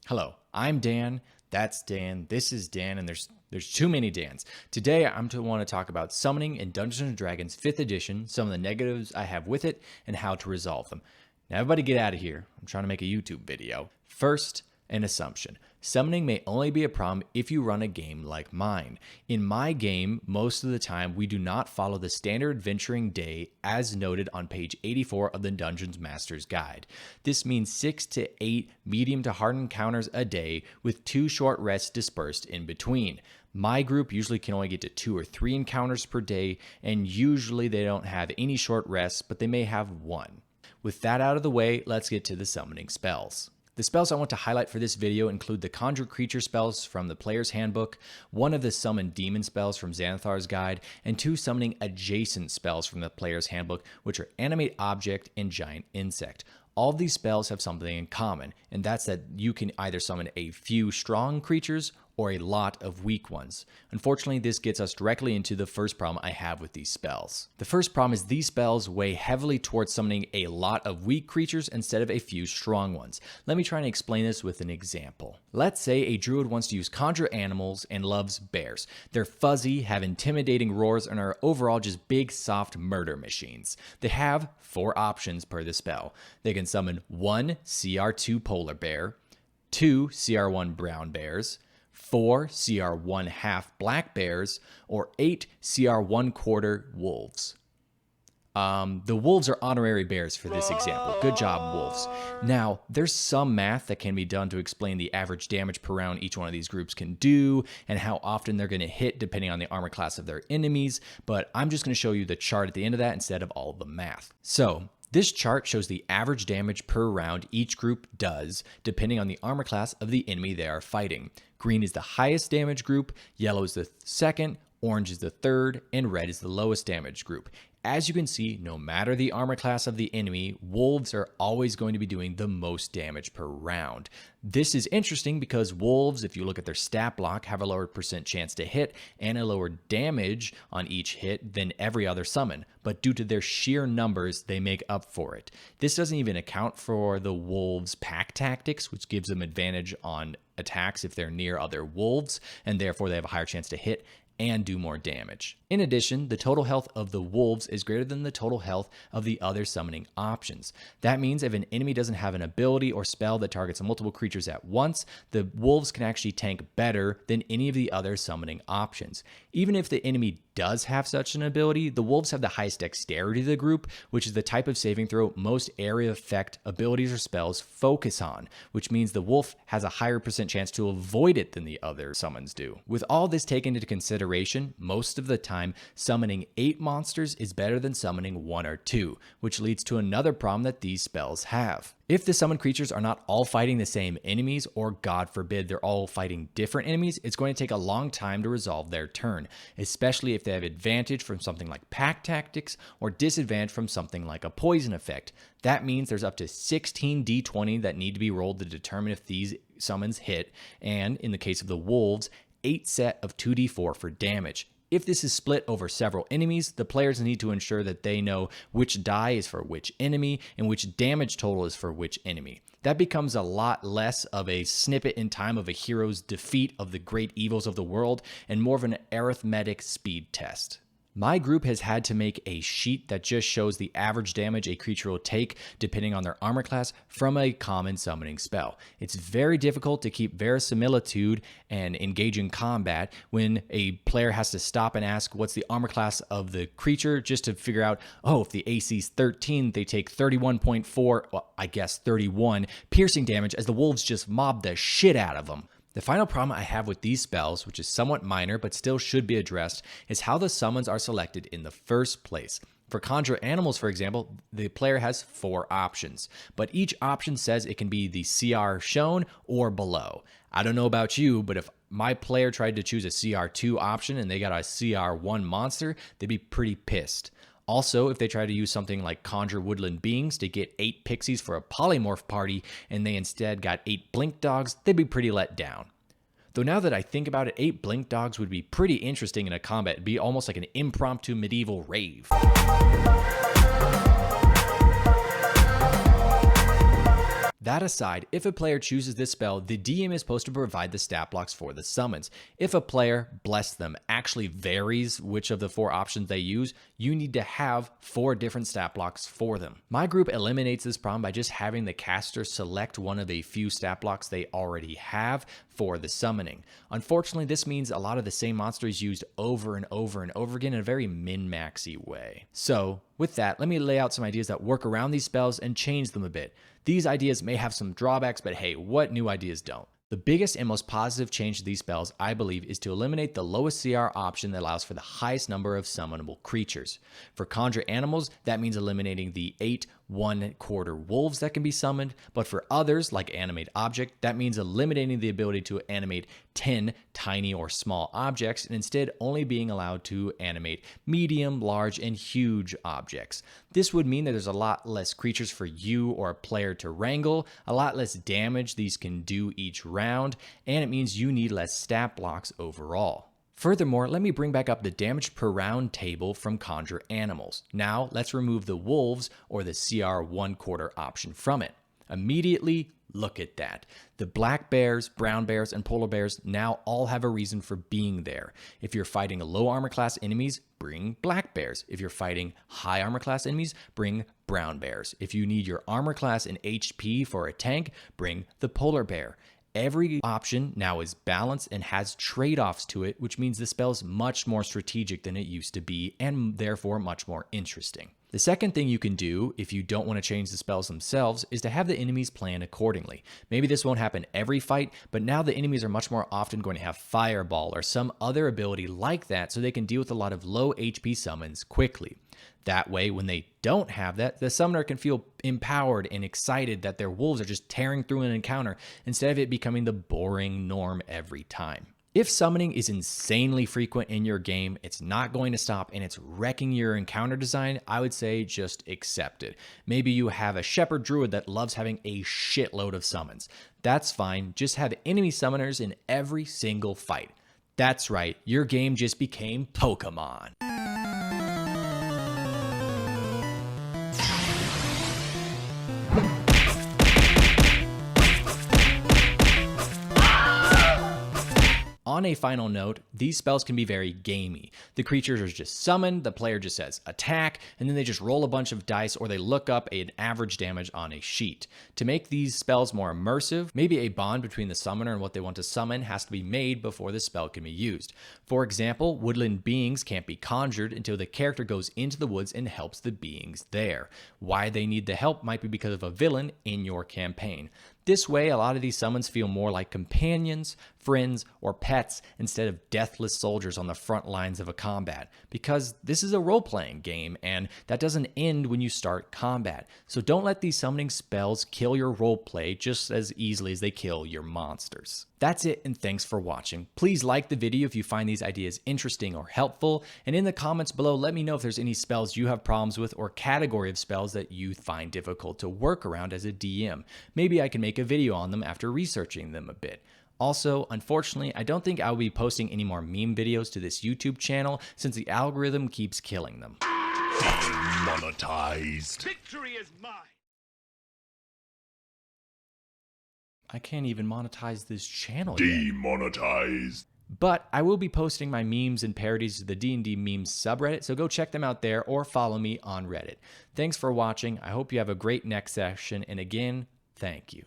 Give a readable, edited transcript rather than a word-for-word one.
Hello, I'm Dan, that's Dan, this is Dan, and there's too many Dans. Today I'm to want to talk about summoning in Dungeons & Dragons 5th edition, some of the negatives I have with it, and how to resolve them. Now everybody get out of here, I'm trying to make a YouTube video. First, an assumption. Summoning may only be a problem if you run a game like mine. In my game, most of the time, we do not follow the standard adventuring day as noted on page 84 of the Dungeons Master's Guide. This means 6 to 8 medium to hard encounters a day with 2 short rests dispersed in between. My group usually can only get to 2 or 3 encounters per day, and usually they don't have any short rests, but they may have 1. With that out of the way, let's get to the summoning spells. The spells I want to highlight for this video include the Conjure Creature spells from the Player's Handbook, one of the Summon Demon spells from Xanathar's Guide, and 2 summoning adjacent spells from the Player's Handbook, which are Animate Object and Giant Insect. All of these spells have something in common, and that's that you can either summon a few strong creatures or a lot of weak ones. Unfortunately, this gets us directly into the first problem I have with these spells. The first problem is these spells weigh heavily towards summoning a lot of weak creatures instead of a few strong ones. Let me try and explain this with an example. Let's say a druid wants to use conjure animals and loves bears. They're fuzzy, have intimidating roars, and are overall just big, soft murder machines. They have 4 options per the spell. They can summon 1 CR2 polar bear, 2 CR1 brown bears, 4 CR1 half black bears, or 8 CR1 quarter wolves. The wolves are honorary bears for this example. Good job, wolves. Now, there's some math that can be done to explain the average damage per round each one of these groups can do, and how often they're going to hit depending on the armor class of their enemies, but I'm just going to show you the chart at the end of that instead of all of the math. So, this chart shows the average damage per round each group does, depending on the armor class of the enemy they are fighting. Green is the highest damage group, yellow is the second, orange is the third, and red is the lowest damage group. As you can see, no matter the armor class of the enemy, wolves are always going to be doing the most damage per round. This is interesting because wolves, if you look at their stat block, have a lower percent chance to hit and a lower damage on each hit than every other summon, but due to their sheer numbers, they make up for it. This doesn't even account for the wolves' pack tactics, which gives them advantage on attacks if they're near other wolves, and therefore they have a higher chance to hit and do more damage. In addition, the total health of the wolves is greater than the total health of the other summoning options. That means if an enemy doesn't have an ability or spell that targets multiple creatures at once, the wolves can actually tank better than any of the other summoning options. Even if the enemy does have such an ability, the wolves have the highest dexterity of the group, which is the type of saving throw most area effect abilities or spells focus on, which means the wolf has a higher percent chance to avoid it than the other summons do. With all this taken into consideration, most of the time, summoning 8 monsters is better than summoning 1 or 2, which leads to another problem that these spells have. If the summoned creatures are not all fighting the same enemies, or God forbid they're all fighting different enemies, it's going to take a long time to resolve their turn, especially if they have advantage from something like pack tactics or disadvantage from something like a poison effect. That means there's up to 16 d20 that need to be rolled to determine if these summons hit, and in the case of the wolves, 8 set of 2d4 for damage. If this is split over several enemies, the players need to ensure that they know which die is for which enemy and which damage total is for which enemy. That becomes a lot less of a snippet in time of a hero's defeat of the great evils of the world and more of an arithmetic speed test. My group has had to make a sheet that just shows the average damage a creature will take depending on their armor class from a common summoning spell. It's very difficult to keep verisimilitude and engage in combat when a player has to stop and ask what's the armor class of the creature just to figure out, oh, if the AC is 13, they take 31.4, well, I guess 31 piercing damage as the wolves just mob the shit out of them. The final problem I have with these spells, which is somewhat minor but still should be addressed, is how the summons are selected in the first place. For Conjure Animals, for example, the player has 4 options, but each option says it can be the CR shown or below. I don't know about you, but if my player tried to choose a CR2 option and they got a CR1 monster, they'd be pretty pissed. Also, if they try to use something like Conjure Woodland Beings to get 8 pixies for a polymorph party and they instead got 8 blink dogs, they'd be pretty let down. Though now that I think about it, 8 blink dogs would be pretty interesting in a combat. It'd be almost like an impromptu medieval rave. That aside, if a player chooses this spell, the DM is supposed to provide the stat blocks for the summons. If a player, bless them, actually varies which of the 4 options they use, you need to have 4 different stat blocks for them. My group eliminates this problem by just having the caster select one of a few stat blocks they already have for the summoning. Unfortunately, this means a lot of the same monsters used over and over and over again in a very min-maxy way. So, with that, let me lay out some ideas that work around these spells and change them a bit. These ideas may have some drawbacks, but hey, what new ideas don't? The biggest and most positive change to these spells, I believe, is to eliminate the lowest CR option that allows for the highest number of summonable creatures. For conjure animals, that means eliminating the 8 1/4 wolves that can be summoned, but for others, like animate object, that means eliminating the ability to animate 10 tiny or small objects, and instead only being allowed to animate medium, large, and huge objects. This would mean that there's a lot less creatures for you or a player to wrangle, a lot less damage these can do each round, and it means you need less stat blocks overall. Furthermore, let me bring back up the damage per round table from conjure animals. Now, let's remove the wolves or the CR 1/4 option from it. Immediately, look at that. The black bears, brown bears, and polar bears now all have a reason for being there. If you're fighting low armor class enemies, bring black bears. If you're fighting high armor class enemies, bring brown bears. If you need your armor class and HP for a tank, bring the polar bear. Every option now is balanced and has trade-offs to it, which means the spell's much more strategic than it used to be, and therefore much more interesting. The second thing you can do, if you don't want to change the spells themselves, is to have the enemies plan accordingly. Maybe this won't happen every fight, but now the enemies are much more often going to have Fireball or some other ability like that, so they can deal with a lot of low HP summons quickly. That way, when they don't have that, the summoner can feel empowered and excited that their wolves are just tearing through an encounter instead of it becoming the boring norm every time. If summoning is insanely frequent in your game, it's not going to stop and it's wrecking your encounter design, I would say just accept it. Maybe you have a shepherd druid that loves having a shitload of summons. That's fine, just have enemy summoners in every single fight. That's right, your game just became Pokemon. On a final note, these spells can be very gamey. The creatures are just summoned, the player just says attack, and then they just roll a bunch of dice or they look up an average damage on a sheet. To make these spells more immersive, maybe a bond between the summoner and what they want to summon has to be made before the spell can be used. For example, woodland beings can't be conjured until the character goes into the woods and helps the beings there. Why they need the help might be because of a villain in your campaign. This way, a lot of these summons feel more like companions, friends, or pets instead of deathless soldiers on the front lines of a combat, because this is a role-playing game, and that doesn't end when you start combat. So don't let these summoning spells kill your roleplay just as easily as they kill your monsters. That's it, and thanks for watching. Please like the video if you find these ideas interesting or helpful, and in the comments below, let me know if there's any spells you have problems with or category of spells that you find difficult to work around as a DM. Maybe I can make a video on them after researching them a bit. Also, unfortunately, I don't think I'll be posting any more meme videos to this YouTube channel since the algorithm keeps killing them. Monetized. Victory is mine. I can't even monetize this channel yet. Demonetized. But I will be posting my memes and parodies to the D&D memes subreddit, so go check them out there or follow me on Reddit. Thanks for watching. I hope you have a great next session, and again, thank you.